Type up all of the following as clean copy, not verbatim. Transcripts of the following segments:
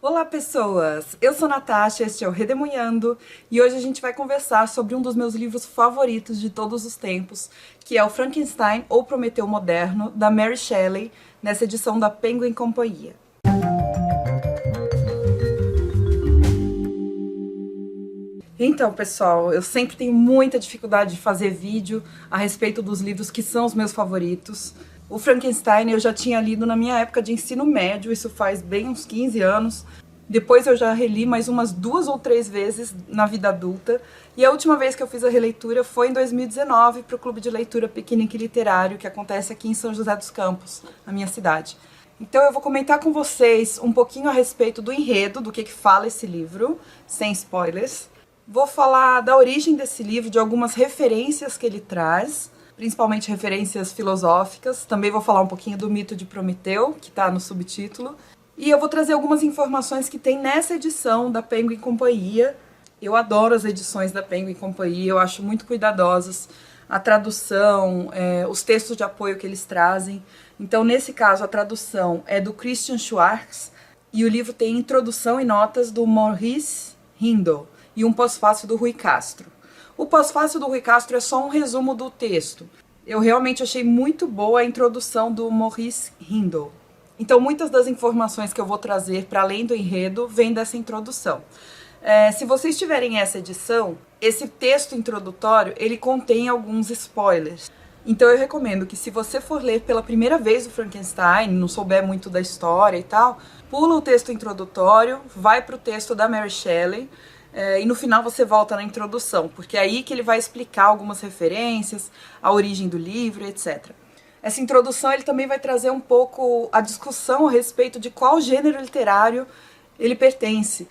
Olá pessoas, eu sou Natasha, este é o Redemoinhando e hoje a gente vai conversar sobre um dos meus livros favoritos de todos os tempos, que é o Frankenstein ou Prometeu Moderno, da Mary Shelley, nessa edição da Penguin Companhia. Então, pessoal, eu sempre tenho muita dificuldade de fazer vídeo a respeito dos livros que são os meus favoritos. O Frankenstein eu já tinha lido na minha época de ensino médio, isso faz bem uns 15 anos. Depois eu já reli mais umas 2 ou 3 vezes na vida adulta. E a última vez que eu fiz a releitura foi em 2019 para o Clube de Leitura Piquenique Literário, que acontece aqui em São José dos Campos, na minha cidade. Então eu vou comentar com vocês um pouquinho a respeito do enredo, do que fala esse livro, sem spoilers. Vou falar da origem desse livro, de algumas referências que ele traz, principalmente referências filosóficas. Também vou falar um pouquinho do mito de Prometeu, que está no subtítulo. E eu vou trazer algumas informações que tem nessa edição da Penguin Companhia. Eu adoro as edições da Penguin Companhia, eu acho muito cuidadosas. A tradução, os textos de apoio que eles trazem. Então, nesse caso, a tradução é do Christian Schwartz e o livro tem introdução e notas do Maurice Hindle e um pós-fácil do Rui Castro. O pós-fácil do Rui Castro é só um resumo do texto. Eu realmente achei muito boa a introdução do Maurice Hindle. Então, muitas das informações que eu vou trazer para além do enredo vêm dessa introdução. Se vocês tiverem essa edição, esse texto introdutório, ele contém alguns spoilers. Então eu recomendo que se você for ler pela primeira vez o Frankenstein, não souber muito da história e tal, pula o texto introdutório, vai para o texto da Mary Shelley, e no final você volta na introdução, porque é aí que ele vai explicar algumas referências, a origem do livro, etc. Essa introdução ele também vai trazer um pouco a discussão a respeito de qual gênero literário ele pertence,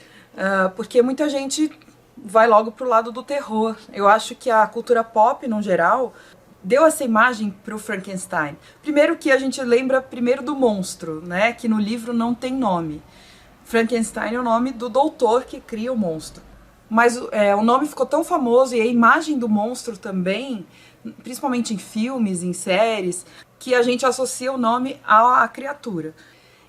porque muita gente vai logo para o lado do terror. Eu acho que a cultura pop, no geral, deu essa imagem para o Frankenstein. Primeiro que a gente lembra primeiro do monstro, né, que no livro não tem nome. Frankenstein é o nome do doutor que cria o monstro. Mas o nome ficou tão famoso e a imagem do monstro também, principalmente em filmes, em séries, que a gente associa o nome à criatura.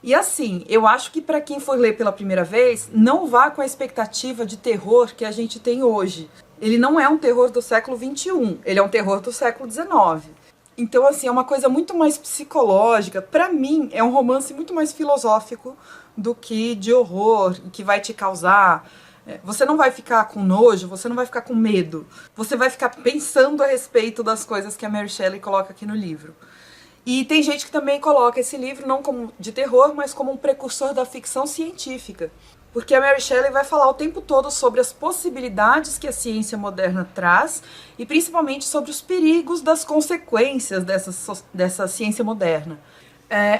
E assim, eu acho que para quem for ler pela primeira vez, não vá com a expectativa de terror que a gente tem hoje. Ele não é um terror do século XXI, ele é um terror do século XIX. Então, assim, é uma coisa muito mais psicológica. Para mim, é um romance muito mais filosófico do que de horror, que vai te causar... Você não vai ficar com nojo, você não vai ficar com medo. Você vai ficar pensando a respeito das coisas que a Mary Shelley coloca aqui no livro. E tem gente que também coloca esse livro não como de terror, mas como um precursor da ficção científica. Porque a Mary Shelley vai falar o tempo todo sobre as possibilidades que a ciência moderna traz e principalmente sobre os perigos das consequências dessa ciência moderna.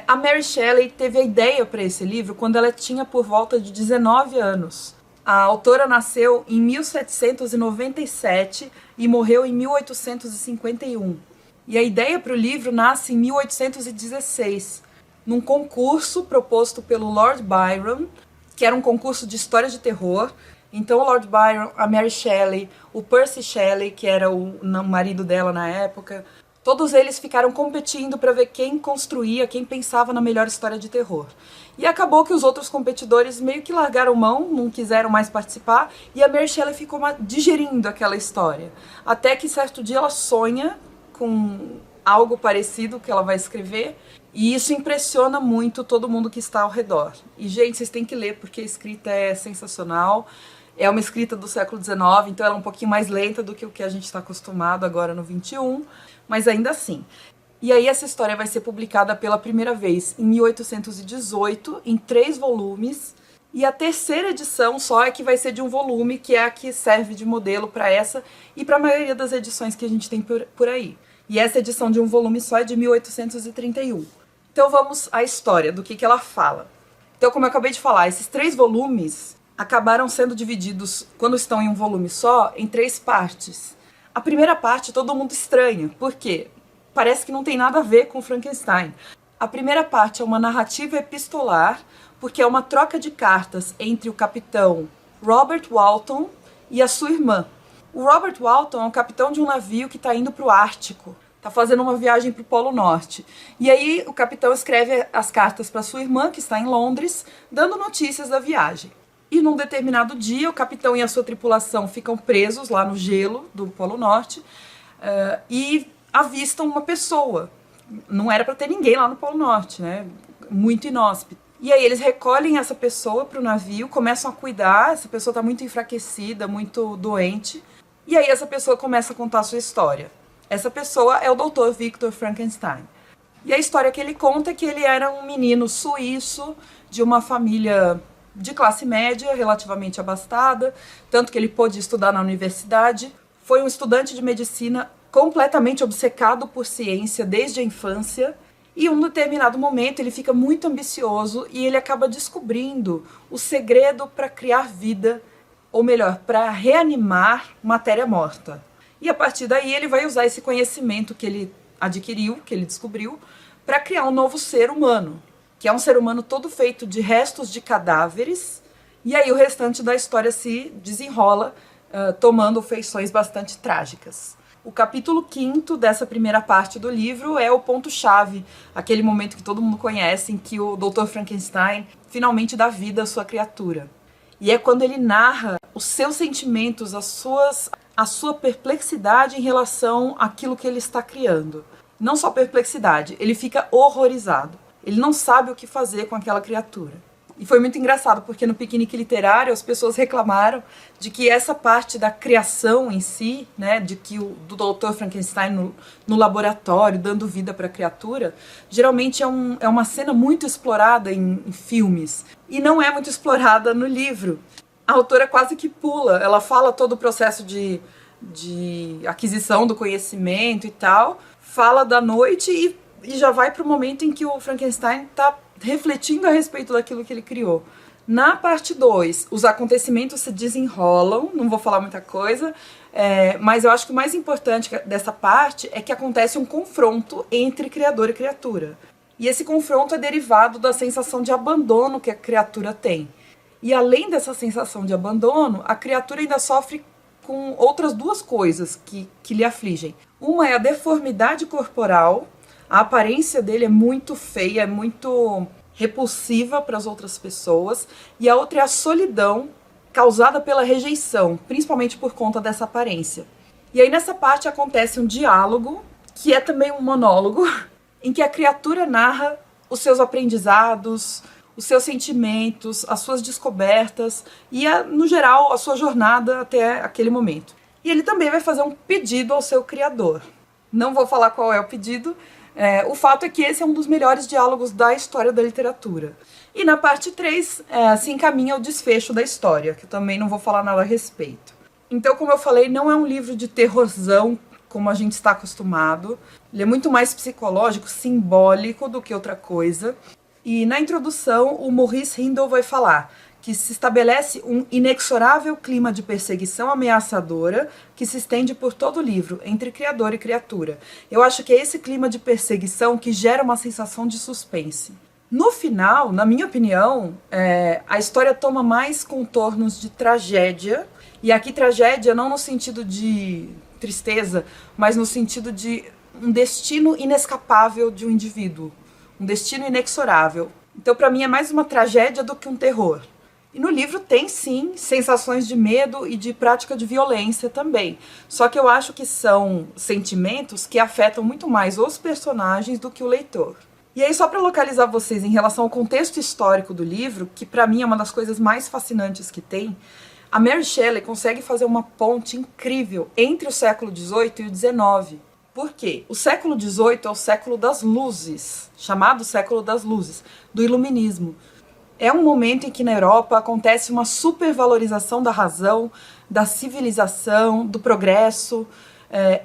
A Mary Shelley teve a ideia para esse livro quando ela tinha por volta de 19 anos. A autora nasceu em 1797 e morreu em 1851. E a ideia para o livro nasce em 1816, num concurso proposto pelo Lord Byron, que era um concurso de história de terror. Então o Lord Byron, a Mary Shelley, o Percy Shelley, que era o marido dela na época, todos eles ficaram competindo para ver quem construía, quem pensava na melhor história de terror. E acabou que os outros competidores meio que largaram mão, não quiseram mais participar, e a Mary Shelley ficou digerindo aquela história. Até que certo dia ela sonha com algo parecido que ela vai escrever, e isso impressiona muito todo mundo que está ao redor. E, gente, vocês têm que ler, porque a escrita é sensacional. É uma escrita do século XIX, então ela é um pouquinho mais lenta do que o que a gente está acostumado agora no XXI, mas ainda assim. E aí essa história vai ser publicada pela primeira vez em 1818, em 3 volumes, e a terceira edição só é que vai ser de um volume, que é a que serve de modelo para essa e para a maioria das edições que a gente tem por aí. E essa edição de um volume só é de 1831. Então vamos à história, do que ela fala. Então, como eu acabei de falar, esses 3 volumes acabaram sendo divididos, quando estão em um volume só, em 3 partes. A primeira parte todo mundo estranha, por quê? Parece que não tem nada a ver com Frankenstein. A primeira parte é uma narrativa epistolar, porque é uma troca de cartas entre o capitão Robert Walton e a sua irmã. O Robert Walton é o capitão de um navio que está indo para o Ártico. tá fazendo uma viagem para o Polo Norte. E aí o capitão escreve as cartas para sua irmã, que está em Londres, dando notícias da viagem. E num determinado dia, o capitão e a sua tripulação ficam presos lá no gelo do Polo Norte e avistam uma pessoa. Não era para ter ninguém lá no Polo Norte, né? Muito inóspito. E aí eles recolhem essa pessoa para o navio, começam a cuidar, essa pessoa está muito enfraquecida, muito doente. E aí essa pessoa começa a contar a sua história. Essa pessoa é o Dr. Victor Frankenstein. E a história que ele conta é que ele era um menino suíço de uma família de classe média, relativamente abastada, tanto que ele pôde estudar na universidade. Foi um estudante de medicina completamente obcecado por ciência desde a infância. E em um determinado momento ele fica muito ambicioso e ele acaba descobrindo o segredo para criar vida, ou melhor, para reanimar matéria morta. E a partir daí ele vai usar esse conhecimento que ele adquiriu, que ele descobriu, para criar um novo ser humano, que é um ser humano todo feito de restos de cadáveres, e aí o restante da história se desenrola tomando feições bastante trágicas. O capítulo 5º dessa primeira parte do livro é o ponto-chave, aquele momento que todo mundo conhece, em que o Dr. Frankenstein finalmente dá vida à sua criatura. E é quando ele narra os seus sentimentos, a sua perplexidade em relação àquilo que ele está criando. Não só perplexidade, ele fica horrorizado. Ele não sabe o que fazer com aquela criatura. E foi muito engraçado, porque no piquenique literário as pessoas reclamaram de que essa parte da criação em si, né, de que do Dr. Frankenstein no laboratório, dando vida para a criatura, geralmente é uma cena muito explorada em filmes. E não é muito explorada no livro. A autora quase que pula, ela fala todo o processo de aquisição do conhecimento e tal, fala da noite e já vai para o momento em que o Frankenstein está refletindo a respeito daquilo que ele criou. Na parte 2, os acontecimentos se desenrolam, não vou falar muita coisa, mas eu acho que o mais importante dessa parte é que acontece um confronto entre criador e criatura. E esse confronto é derivado da sensação de abandono que a criatura tem. E além dessa sensação de abandono, a criatura ainda sofre com outras duas coisas que lhe afligem. Uma é a deformidade corporal. A aparência dele é muito feia, é muito repulsiva para as outras pessoas. E a outra é a solidão causada pela rejeição, principalmente por conta dessa aparência. E aí nessa parte acontece um diálogo, que é também um monólogo, em que a criatura narra os seus aprendizados, os seus sentimentos, as suas descobertas e, no geral, a sua jornada até aquele momento. E ele também vai fazer um pedido ao seu criador. Não vou falar qual é o pedido. O fato é que esse é um dos melhores diálogos da história da literatura. E na parte 3 se encaminha o desfecho da história, que eu também não vou falar nada a respeito. Então, como eu falei, não é um livro de terrorzão como a gente está acostumado. Ele é muito mais psicológico, simbólico do que outra coisa. E na introdução, o Maurice Rindow vai falar que se estabelece um inexorável clima de perseguição ameaçadora que se estende por todo o livro, entre criador e criatura. Eu acho que é esse clima de perseguição que gera uma sensação de suspense. No final, na minha opinião, a história toma mais contornos de tragédia, e aqui tragédia não no sentido de tristeza, mas no sentido de um destino inescapável de um indivíduo, um destino inexorável. Então, para mim, é mais uma tragédia do que um terror. E no livro tem, sim, sensações de medo e de prática de violência também. Só que eu acho que são sentimentos que afetam muito mais os personagens do que o leitor. E aí, só para localizar vocês em relação ao contexto histórico do livro, que para mim é uma das coisas mais fascinantes que tem, a Mary Shelley consegue fazer uma ponte incrível entre o século XVIII e o XIX. Por quê? O século XVIII é o século das luzes, chamado século das luzes, do iluminismo. É um momento em que na Europa acontece uma supervalorização da razão, da civilização, do progresso.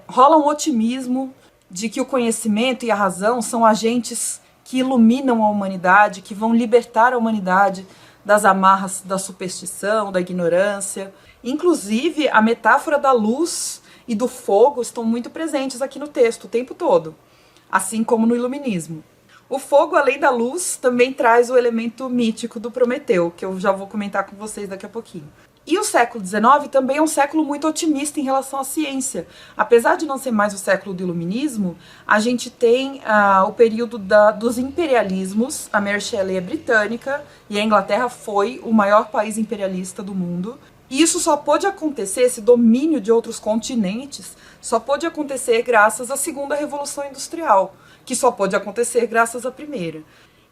Rola um otimismo de que o conhecimento e a razão são agentes que iluminam a humanidade, que vão libertar a humanidade das amarras da superstição, da ignorância. Inclusive, a metáfora da luz e do fogo estão muito presentes aqui no texto o tempo todo, assim como no iluminismo. O fogo, além da luz, também traz o elemento mítico do Prometeu, que eu já vou comentar com vocês daqui a pouquinho. E o século XIX também é um século muito otimista em relação à ciência. Apesar de não ser mais o século do iluminismo, a gente tem o período dos imperialismos. A Mary Shelley é britânica e a Inglaterra foi o maior país imperialista do mundo. E isso só pôde acontecer, esse domínio de outros continentes, só pôde acontecer graças à Segunda Revolução Industrial, que só pôde acontecer graças à Primeira.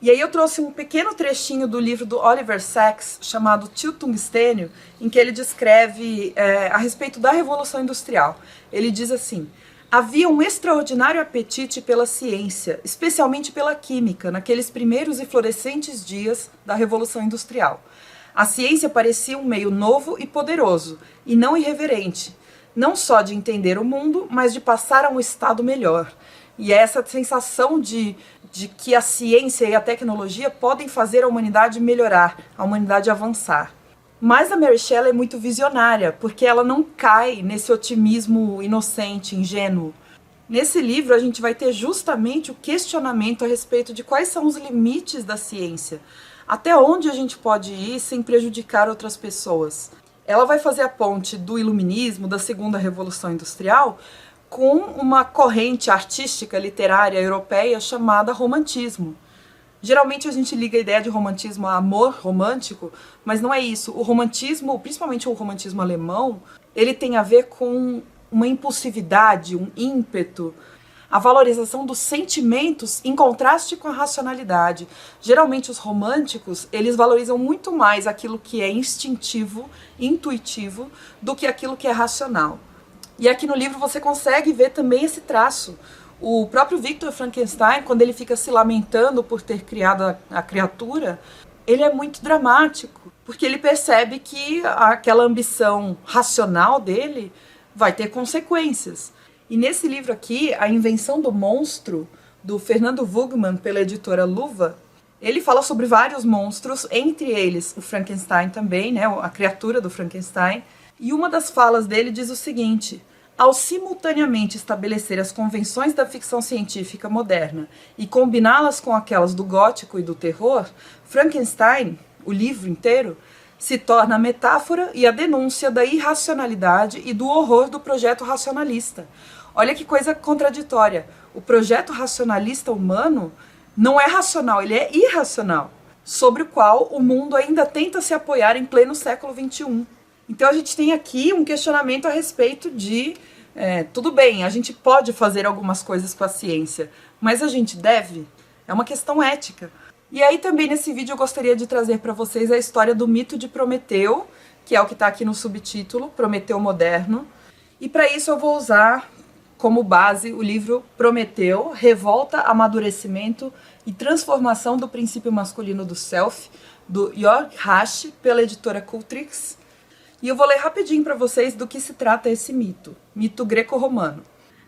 E aí eu trouxe um pequeno trechinho do livro do Oliver Sacks, chamado Tio Tungstênio, em que ele descreve a respeito da Revolução Industrial. Ele diz assim: havia um extraordinário apetite pela ciência, especialmente pela química, naqueles primeiros e florescentes dias da Revolução Industrial. A ciência parecia um meio novo e poderoso, e não irreverente, não só de entender o mundo, mas de passar a um estado melhor. E é essa sensação de que a ciência e a tecnologia podem fazer a humanidade melhorar, a humanidade avançar. Mas a Mary Shelley é muito visionária, porque ela não cai nesse otimismo inocente, ingênuo. Nesse livro a gente vai ter justamente o questionamento a respeito de quais são os limites da ciência, até onde a gente pode ir sem prejudicar outras pessoas. Ela vai fazer a ponte do iluminismo, da Segunda Revolução Industrial, com uma corrente artística, literária europeia chamada romantismo. Geralmente a gente liga a ideia de romantismo a amor romântico, mas não é isso. O romantismo, principalmente o romantismo alemão, ele tem a ver com uma impulsividade, um ímpeto, a valorização dos sentimentos em contraste com a racionalidade. Geralmente os românticos, eles valorizam muito mais aquilo que é instintivo, intuitivo, do que aquilo que é racional. E aqui no livro você consegue ver também esse traço. O próprio Victor Frankenstein, quando ele fica se lamentando por ter criado a criatura, ele é muito dramático, porque ele percebe que aquela ambição racional dele vai ter consequências. E nesse livro aqui, A Invenção do Monstro, do Fernando Wugman, pela editora Luva, ele fala sobre vários monstros, entre eles o Frankenstein também, né, a criatura do Frankenstein. E uma das falas dele diz o seguinte: ao simultaneamente estabelecer as convenções da ficção científica moderna e combiná-las com aquelas do gótico e do terror, Frankenstein, o livro inteiro, se torna a metáfora e a denúncia da irracionalidade e do horror do projeto racionalista. Olha que coisa contraditória. O projeto racionalista humano não é racional, ele é irracional, sobre o qual o mundo ainda tenta se apoiar em pleno século XXI. Então a gente tem aqui um questionamento a respeito de, tudo bem, a gente pode fazer algumas coisas com a ciência, mas a gente deve? É uma questão ética. E aí também nesse vídeo eu gostaria de trazer para vocês a história do mito de Prometeu, que é o que está aqui no subtítulo, Prometeu Moderno. E para isso eu vou usar como base o livro Prometeu, Revolta, Amadurecimento e Transformação do Princípio Masculino do Self, do Jörg Hasch, pela editora Cultrix. E eu vou ler rapidinho para vocês do que se trata esse mito, mito greco-romano.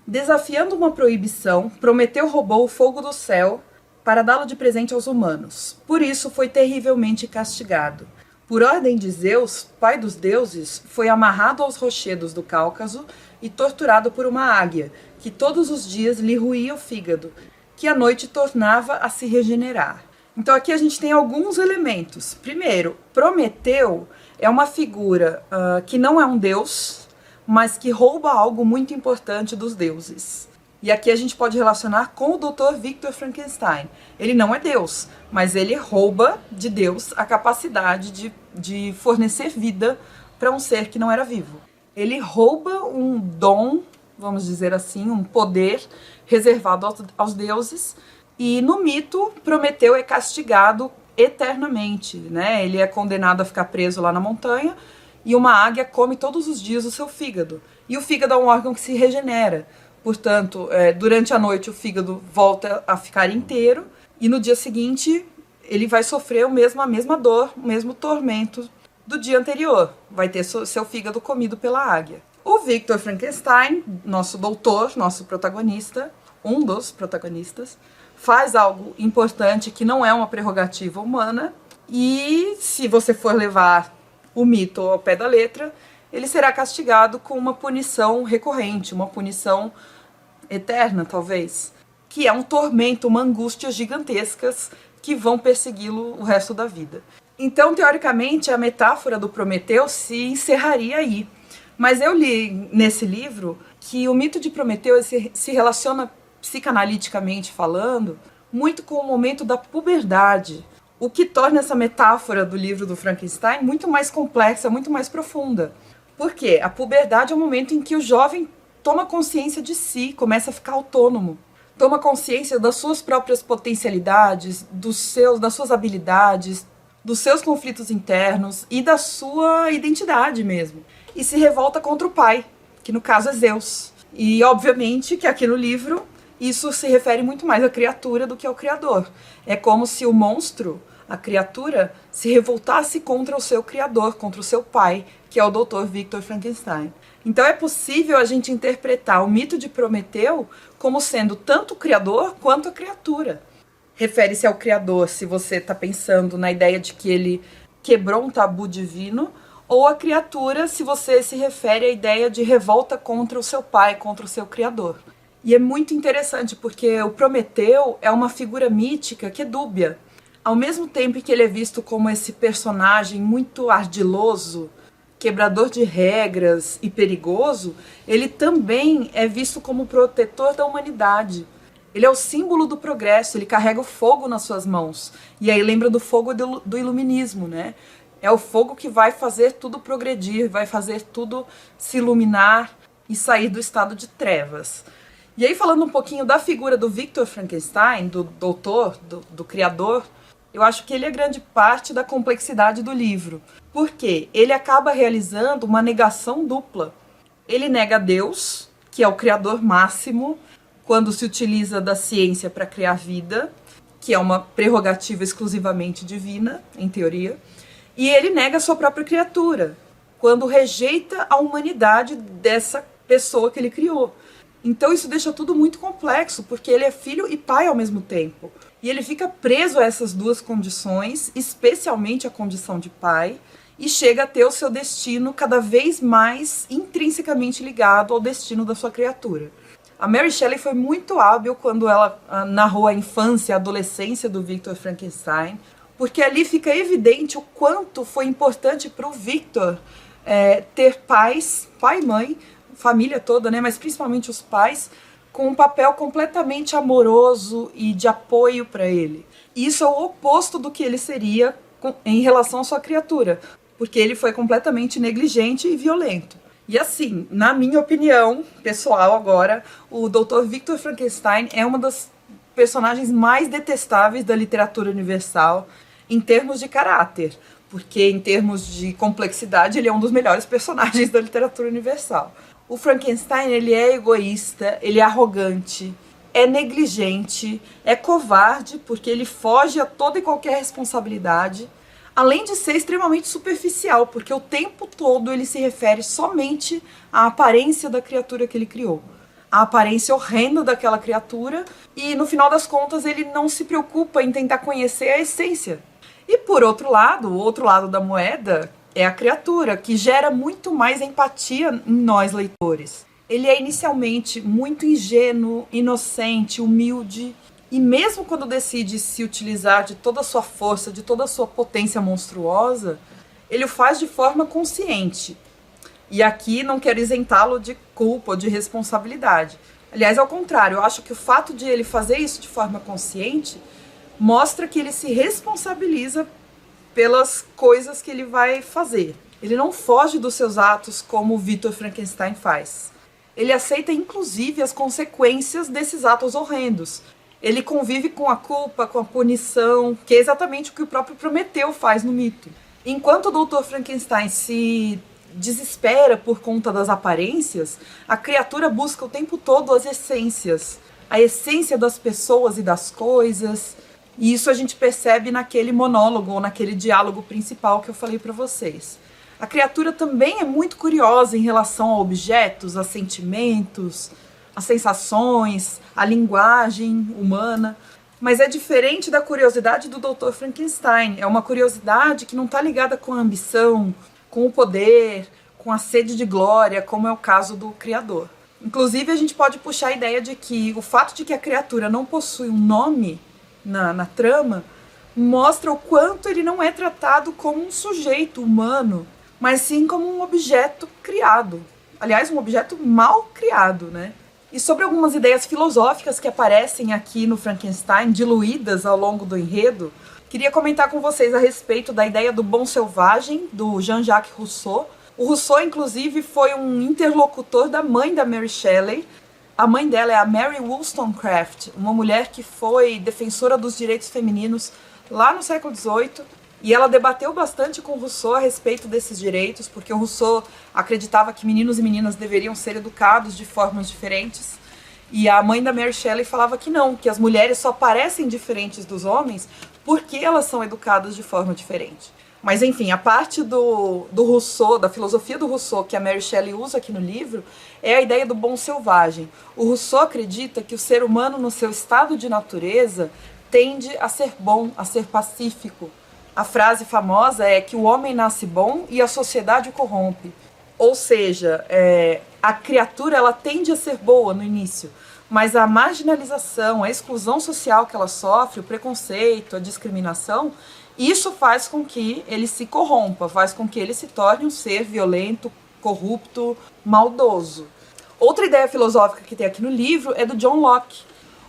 Desafiando uma proibição, Prometeu roubou o fogo do céu para dá-lo de presente aos humanos. Por isso foi terrivelmente castigado. Por ordem de Zeus, pai dos deuses, foi amarrado aos rochedos do Cáucaso e torturado por uma águia, que todos os dias lhe roía o fígado, que à noite tornava a se regenerar. Então aqui a gente tem alguns elementos. Primeiro, Prometeu é uma figura que não é um deus, mas que rouba algo muito importante dos deuses. E aqui a gente pode relacionar com o Dr. Victor Frankenstein. Ele não é Deus, mas ele rouba de Deus a capacidade de fornecer vida para um ser que não era vivo. Ele rouba um dom, vamos dizer assim, um poder reservado aos deuses. E no mito, Prometeu é castigado eternamente, né? Ele é condenado a ficar preso lá na montanha e uma águia come todos os dias o seu fígado. E o fígado é um órgão que se regenera. Portanto, durante a noite o fígado volta a ficar inteiro e no dia seguinte ele vai sofrer a mesma dor, o mesmo tormento do dia anterior. Vai ter seu fígado comido pela águia. O Victor Frankenstein, nosso doutor, nosso protagonista, um dos protagonistas, faz algo importante que não é uma prerrogativa humana e, se você for levar o mito ao pé da letra, ele será castigado com uma punição recorrente, uma punição eterna, talvez, que é um tormento, uma angústia gigantescas que vão persegui-lo o resto da vida. Então, teoricamente, a metáfora do Prometeu se encerraria aí. Mas eu li nesse livro que o mito de Prometeu se relaciona, psicanaliticamente falando, muito com o momento da puberdade, o que torna essa metáfora do livro do Frankenstein muito mais complexa, muito mais profunda. Por quê? A puberdade é o momento em que o jovem toma consciência de si, começa a ficar autônomo, toma consciência das suas próprias potencialidades, das suas habilidades, dos seus conflitos internos e da sua identidade mesmo. E se revolta contra o pai, que no caso é Zeus. E obviamente que aqui no livro isso se refere muito mais à criatura do que ao criador. É como se o monstro, a criatura, se revoltasse contra o seu criador, contra o seu pai, que é o Dr. Victor Frankenstein. Então é possível a gente interpretar o mito de Prometeu como sendo tanto o criador quanto a criatura. Refere-se ao criador se você está pensando na ideia de que ele quebrou um tabu divino, ou a criatura se você se refere à ideia de revolta contra o seu pai, contra o seu criador. E é muito interessante porque o Prometeu é uma figura mítica que é dúbia. Ao mesmo tempo que ele é visto como esse personagem muito ardiloso, quebrador de regras e perigoso, ele também é visto como protetor da humanidade. Ele é o símbolo do progresso, ele carrega o fogo nas suas mãos. E aí lembra do fogo do iluminismo, né? É o fogo que vai fazer tudo progredir, vai fazer tudo se iluminar e sair do estado de trevas. E aí falando um pouquinho da figura do Victor Frankenstein, do doutor, do criador, eu acho que ele é grande parte da complexidade do livro. Porque ele acaba realizando uma negação dupla. Ele nega Deus, que é o criador máximo, quando se utiliza da ciência para criar vida, que é uma prerrogativa exclusivamente divina, em teoria, e ele nega a sua própria criatura, quando rejeita a humanidade dessa pessoa que ele criou. Então isso deixa tudo muito complexo, porque ele é filho e pai ao mesmo tempo. E ele fica preso a essas duas condições, especialmente a condição de pai, e chega a ter o seu destino cada vez mais intrinsecamente ligado ao destino da sua criatura. A Mary Shelley foi muito hábil quando ela narrou a infância e a adolescência do Victor Frankenstein, porque ali fica evidente o quanto foi importante para o Victor ter pais, pai e mãe, família toda, né, mas principalmente os pais, com um papel completamente amoroso e de apoio para ele. E isso é o oposto do que ele seria em relação à sua criatura, porque ele foi completamente negligente e violento. E assim, na minha opinião pessoal agora, o Dr. Victor Frankenstein é uma das personagens mais detestáveis da literatura universal em termos de caráter, porque em termos de complexidade ele é um dos melhores personagens da literatura universal. O Frankenstein, ele é egoísta, ele é arrogante, é negligente, é covarde, porque ele foge a toda e qualquer responsabilidade, além de ser extremamente superficial, porque o tempo todo ele se refere somente à aparência da criatura que ele criou, a aparência horrenda daquela criatura, e no final das contas ele não se preocupa em tentar conhecer a essência. E por outro lado, o outro lado da moeda é a criatura, que gera muito mais empatia em nós leitores. Ele é inicialmente muito ingênuo, inocente, humilde, e mesmo quando decide se utilizar de toda a sua força, de toda a sua potência monstruosa, ele o faz de forma consciente. E aqui não quero isentá-lo de culpa ou de responsabilidade. Aliás, ao contrário, eu acho que o fato de ele fazer isso de forma consciente mostra que ele se responsabiliza pelas coisas que ele vai fazer. Ele não foge dos seus atos como o Victor Frankenstein faz. Ele aceita inclusive as consequências desses atos horrendos. Ele convive com a culpa, com a punição, que é exatamente o que o próprio Prometeu faz no mito. Enquanto o Dr. Frankenstein se desespera por conta das aparências, a criatura busca o tempo todo as essências, a essência das pessoas e das coisas. E isso a gente percebe naquele monólogo, ou naquele diálogo principal que eu falei para vocês. A criatura também é muito curiosa em relação a objetos, a sentimentos, a sensações, a linguagem humana. Mas é diferente da curiosidade do Dr. Frankenstein. É uma curiosidade que não está ligada com a ambição, com o poder, com a sede de glória, como é o caso do criador. Inclusive, a gente pode puxar a ideia de que o fato de que a criatura não possui um nome na trama mostra o quanto ele não é tratado como um sujeito humano, mas sim como um objeto criado. Aliás, um objeto mal criado, né? E sobre algumas ideias filosóficas que aparecem aqui no Frankenstein, diluídas ao longo do enredo, queria comentar com vocês a respeito da ideia do bom selvagem, do Jean-Jacques Rousseau. O Rousseau, inclusive, foi um interlocutor da mãe da Mary Shelley. A mãe dela é a Mary Wollstonecraft, uma mulher que foi defensora dos direitos femininos lá no século XVIII. E ela debateu bastante com Rousseau a respeito desses direitos, porque o Rousseau acreditava que meninos e meninas deveriam ser educados de formas diferentes. E a mãe da Mary Shelley falava que não, que as mulheres só parecem diferentes dos homens porque elas são educadas de forma diferente. Mas enfim, a parte do Rousseau, da filosofia do Rousseau, que a Mary Shelley usa aqui no livro, é a ideia do bom selvagem. O Rousseau acredita que o ser humano, no seu estado de natureza, tende a ser bom, a ser pacífico. A frase famosa é que o homem nasce bom e a sociedade o corrompe. Ou seja, a criatura ela tende a ser boa no início, mas a marginalização, a exclusão social que ela sofre, o preconceito, a discriminação, isso faz com que ele se corrompa, faz com que ele se torne um ser violento, corrupto, maldoso. Outra ideia filosófica que tem aqui no livro é do John Locke.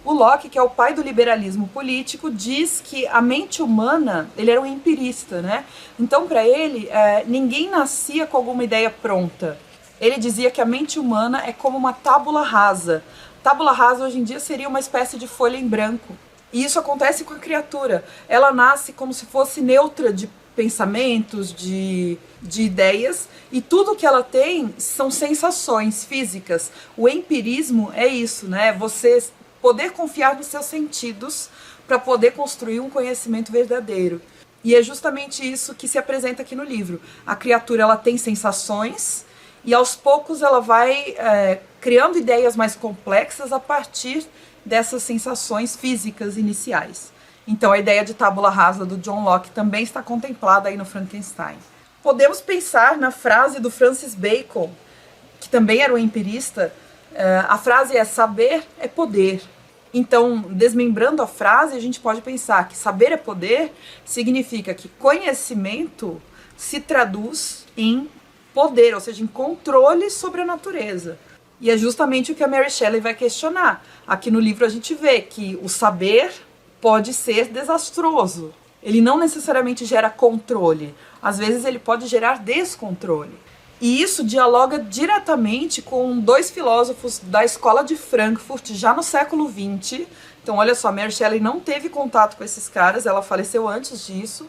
O Locke, que é o pai do liberalismo político, diz que a mente humana, ele era um empirista, né? Então, para ele, ninguém nascia com alguma ideia pronta. Ele dizia que a mente humana é como uma tábula rasa. Tábula rasa, hoje em dia, seria uma espécie de folha em branco. E isso acontece com a criatura. Ela nasce como se fosse neutra de pensamentos, de ideias, e tudo que ela tem são sensações físicas. O empirismo é isso, né? Você poder confiar nos seus sentidos para poder construir um conhecimento verdadeiro. E é justamente isso que se apresenta aqui no livro. A criatura ela tem sensações e aos poucos ela vai criando ideias mais complexas a partir dessas sensações físicas iniciais. Então a ideia de tábula rasa do John Locke também está contemplada aí no Frankenstein. Podemos pensar na frase do Francis Bacon, que também era um empirista. A frase é: saber é poder. Então, desmembrando a frase, a gente pode pensar que saber é poder significa que conhecimento se traduz em poder, ou seja, em controle sobre a natureza. E é justamente o que a Mary Shelley vai questionar. Aqui no livro a gente vê que o saber pode ser desastroso. Ele não necessariamente gera controle. Às vezes ele pode gerar descontrole. E isso dialoga diretamente com dois filósofos da escola de Frankfurt, já no século XX. Então, olha só, Mary Shelley não teve contato com esses caras, ela faleceu antes disso,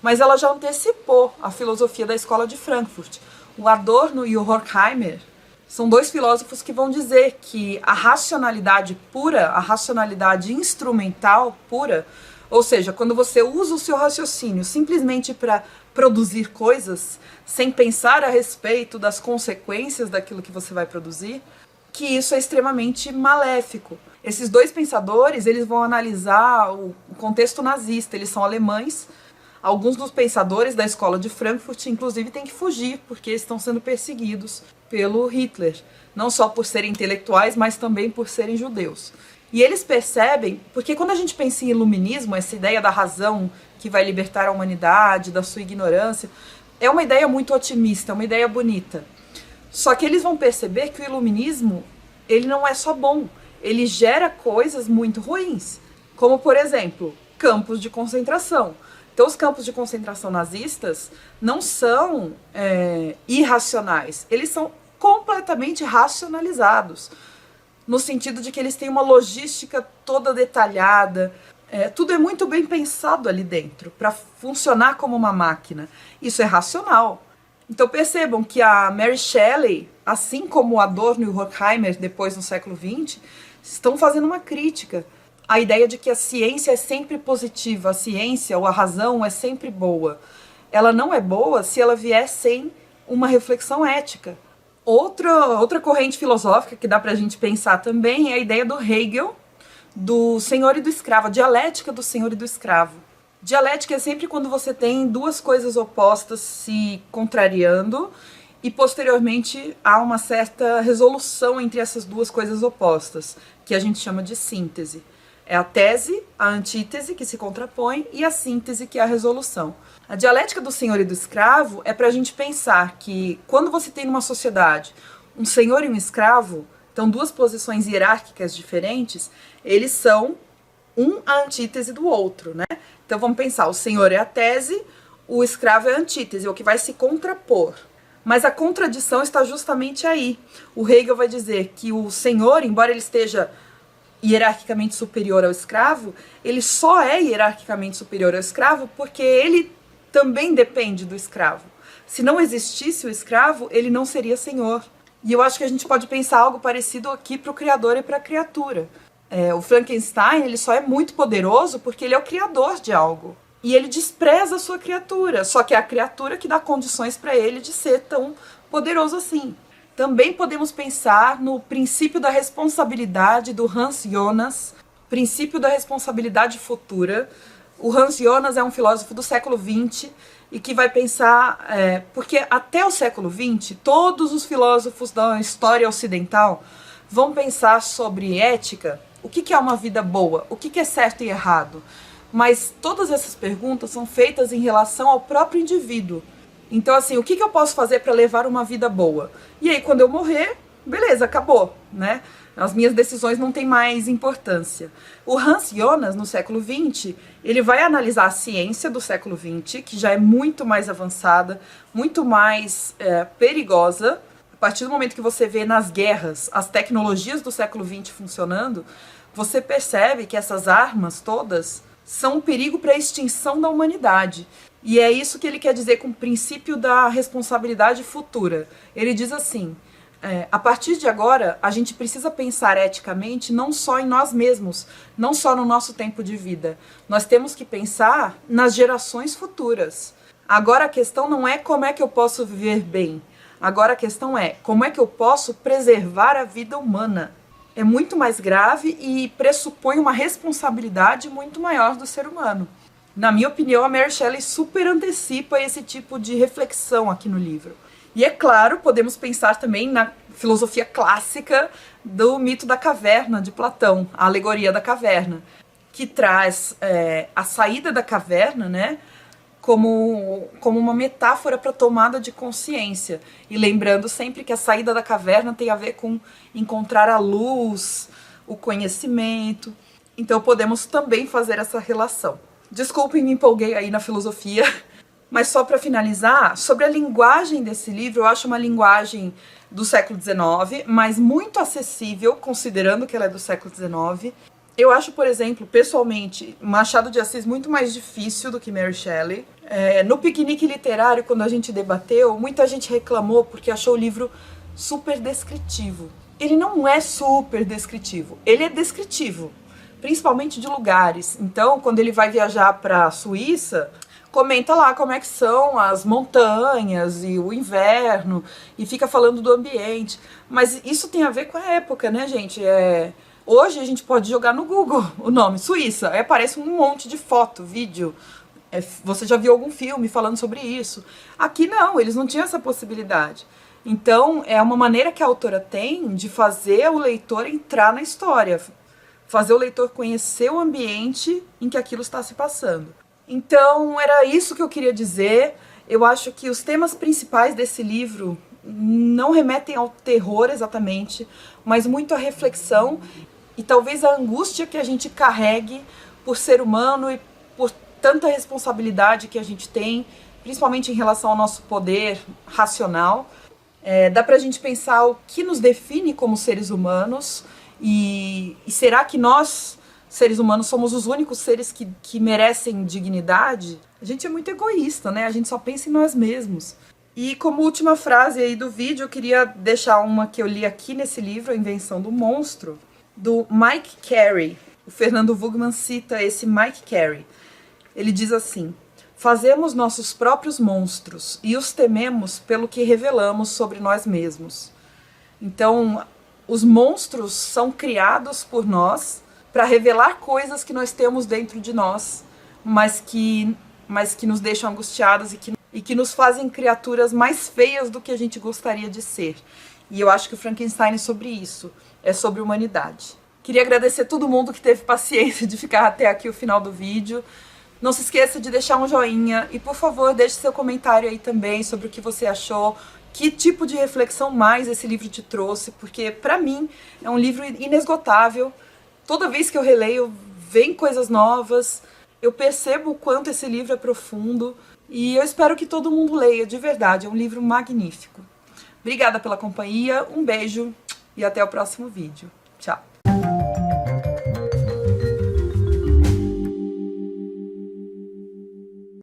mas ela já antecipou a filosofia da escola de Frankfurt. O Adorno e o Horkheimer são dois filósofos que vão dizer que a racionalidade pura, a racionalidade instrumental pura, ou seja, quando você usa o seu raciocínio simplesmente para produzir coisas, sem pensar a respeito das consequências daquilo que você vai produzir, que isso é extremamente maléfico. Esses dois pensadores, eles vão analisar o contexto nazista, eles são alemães. Alguns dos pensadores da escola de Frankfurt, inclusive, têm que fugir, porque estão sendo perseguidos pelo Hitler, não só por serem intelectuais, mas também por serem judeus. E eles percebem, porque quando a gente pensa em iluminismo, essa ideia da razão que vai libertar a humanidade, da sua ignorância, é uma ideia muito otimista, é uma ideia bonita. Só que eles vão perceber que o iluminismo, ele não é só bom, ele gera coisas muito ruins, como, por exemplo, campos de concentração. Então, os campos de concentração nazistas não são irracionais, eles são completamente racionalizados, no sentido de que eles têm uma logística toda detalhada, tudo é muito bem pensado ali dentro, para funcionar como uma máquina. Isso é racional. Então percebam que a Mary Shelley, assim como o Adorno e o Horkheimer, depois no século XX, estão fazendo uma crítica à ideia de que a ciência é sempre positiva, a ciência ou a razão é sempre boa. Ela não é boa se ela vier sem uma reflexão ética. Outra corrente filosófica que dá para a gente pensar também é a ideia do Hegel, do senhor e do escravo, a dialética do senhor e do escravo. Dialética é sempre quando você tem duas coisas opostas se contrariando e posteriormente há uma certa resolução entre essas duas coisas opostas, que a gente chama de síntese. É a tese, a antítese, que se contrapõe, e a síntese, que é a resolução. A dialética do senhor e do escravo é para a gente pensar que quando você tem numa sociedade um senhor e um escravo, então duas posições hierárquicas diferentes, eles são a antítese do outro, né? Então vamos pensar, o senhor é a tese, o escravo é a antítese, é o que vai se contrapor. Mas a contradição está justamente aí. O Hegel vai dizer que o senhor, embora ele esteja hierarquicamente superior ao escravo, ele só é hierarquicamente superior ao escravo porque ele também depende do escravo. Se não existisse o escravo, ele não seria senhor. E eu acho que a gente pode pensar algo parecido aqui para o criador e para a criatura. O Frankenstein, ele só é muito poderoso porque ele é o criador de algo. E ele despreza a sua criatura, só que é a criatura que dá condições para ele de ser tão poderoso assim. Também podemos pensar no princípio da responsabilidade do Hans Jonas, princípio da responsabilidade futura. O Hans Jonas é um filósofo do século XX e que vai pensar, porque até o século XX, todos os filósofos da história ocidental vão pensar sobre ética, o que é uma vida boa, o que é certo e errado. Mas todas essas perguntas são feitas em relação ao próprio indivíduo. Então, assim, o que eu posso fazer para levar uma vida boa? E aí, quando eu morrer, beleza, acabou, né? As minhas decisões não têm mais importância. O Hans Jonas, no século XX, ele vai analisar a ciência do século XX, que já é muito mais avançada, muito mais perigosa. A partir do momento que você vê nas guerras as tecnologias do século XX funcionando, você percebe que essas armas todas são um perigo para a extinção da humanidade. E é isso que ele quer dizer com o princípio da responsabilidade futura. Ele diz assim, a partir de agora, a gente precisa pensar eticamente não só em nós mesmos, não só no nosso tempo de vida. Nós temos que pensar nas gerações futuras. Agora a questão não é como é que eu posso viver bem. Agora a questão é como é que eu posso preservar a vida humana. É muito mais grave e pressupõe uma responsabilidade muito maior do ser humano. Na minha opinião, a Mary Shelley super antecipa esse tipo de reflexão aqui no livro. E é claro, podemos pensar também na filosofia clássica do mito da caverna de Platão, a alegoria da caverna, que traz a saída da caverna, né, como uma metáfora para a tomada de consciência. E lembrando sempre que a saída da caverna tem a ver com encontrar a luz, o conhecimento. Então podemos também fazer essa relação. Desculpem, me empolguei aí na filosofia, mas só para finalizar, sobre a linguagem desse livro, eu acho uma linguagem do século XIX, mas muito acessível, considerando que ela é do século XIX. Eu acho, por exemplo, pessoalmente, Machado de Assis muito mais difícil do que Mary Shelley. No piquenique literário, quando a gente debateu, muita gente reclamou porque achou o livro super descritivo. Ele não é super descritivo, ele é descritivo, principalmente de lugares. Então, quando ele vai viajar para a Suíça, comenta lá como é que são as montanhas e o inverno, e fica falando do ambiente. Mas isso tem a ver com a época, né, gente? Hoje a gente pode jogar no Google o nome Suíça, aí aparece um monte de foto, vídeo. Você já viu algum filme falando sobre isso? Aqui não, eles não tinham essa possibilidade. Então, é uma maneira que a autora tem de fazer o leitor entrar na história, fazer o leitor conhecer o ambiente em que aquilo está se passando. Então, era isso que eu queria dizer. Eu acho que os temas principais desse livro não remetem ao terror exatamente, mas muito à reflexão e talvez à angústia que a gente carregue por ser humano e por tanta responsabilidade que a gente tem, principalmente em relação ao nosso poder racional. Dá pra gente pensar o que nos define como seres humanos e será que nós, seres humanos, somos os únicos seres que merecem dignidade? A gente é muito egoísta, né? A gente só pensa em nós mesmos. E como última frase aí do vídeo, eu queria deixar uma que eu li aqui nesse livro, A Invenção do Monstro, do Mike Carey. O Fernando Wugman cita esse Mike Carey. Ele diz assim: fazemos nossos próprios monstros e os tememos pelo que revelamos sobre nós mesmos. Então, os monstros são criados por nós para revelar coisas que nós temos dentro de nós, mas que nos deixam angustiados e que nos fazem criaturas mais feias do que a gente gostaria de ser. E eu acho que o Frankenstein é sobre isso, é sobre humanidade. Queria agradecer todo mundo que teve paciência de ficar até aqui o final do vídeo. Não se esqueça de deixar um joinha e, por favor, deixe seu comentário aí também sobre o que você achou, que tipo de reflexão mais esse livro te trouxe, porque, pra mim, é um livro inesgotável. Toda vez que eu releio, vem coisas novas, eu percebo o quanto esse livro é profundo e eu espero que todo mundo leia, de verdade, é um livro magnífico. Obrigada pela companhia, um beijo e até o próximo vídeo. Tchau!